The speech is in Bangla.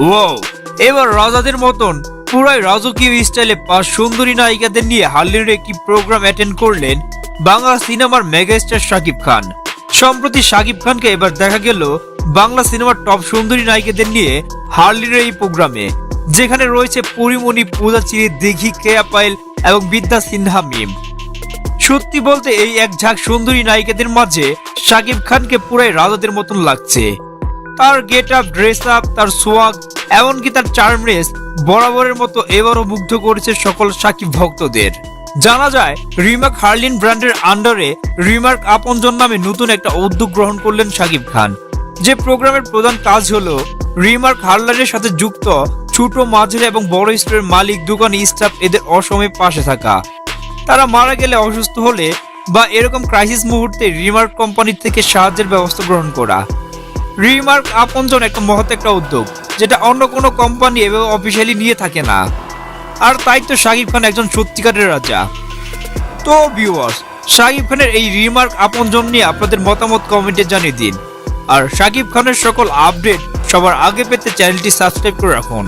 ওয়াও, এবার রাজাদের মতন পুরাই রাজকীয় স্টাইলে 5 সুন্দরী নায়িকাদের নিয়ে হার্লিনের একটি প্রোগ্রাম অ্যাটেন্ড করলেন বাংলা সিনেমার মেগাস্টার শাকিব খান। সম্প্রতি শাকিব খানকে এবার দেখা গেল বাংলা সিনেমার টপ সুন্দরী নায়িকাদের নিয়ে হার্লিনের এই প্রোগ্রামে, যেখানে রয়েছে পরিমণি, পূজা চিরি, দিঘি, কেয়া পায়েল এবং বিদ্যা সিনহা মিম। সত্যি বলতে এই এক ঝাঁক সুন্দরী নায়িকাদের মাঝে শাকিব খানকে পুরাই রাজাদের মতন লাগছে। তার গেট আপ, ড্রেস আপ, তার সোয়াগ, এমনকি তার চার্মনেস বরাবরের মতো এবারও মুগ্ধ করেছে সকল শাকিব ভক্তদের। জানা যায় রিমার্ক হার্লিন ব্র্যান্ডের আন্ডারে রিমার্ক আপনজন নামে নতুন একটা উদ্যোগ গ্রহণ করলেন শাকিব খান, যে প্রোগ্রামের প্রধান কাজ হলো রিমার্ক হার্লারের সাথে যুক্ত ছোট, মাঝারি এবং বড় স্টোরের মালিক, দোকানি, স্টাফ এদের অসময়ে পাশে থাকা। তারা মারা গেলে, অসুস্থ হলে বা এরকম ক্রাইসিস মুহূর্তে রিমার্ক কোম্পানি থেকে সাহায্যের ব্যবস্থা গ্রহণ করা। রিমার্ক আপনজন একটা মহৎ একটা উদ্যোগ, যেটা অন্য কোনো কোম্পানি এভাবে অফিসিয়ালি নিয়ে থাকে না। আর তাই তো শাকিব খান একজন সত্যিকারের রাজা। তো ভিউয়ার্স, শাকিব খানের এই রিমার্ক আপনজন নিয়ে আপনাদের মতামত কমেন্টে জানিয়ে দিন। আর শাকিব খানের সকল আপডেট সবার আগে পেতে চ্যানেলটি সাবস্ক্রাইব করে রাখুন।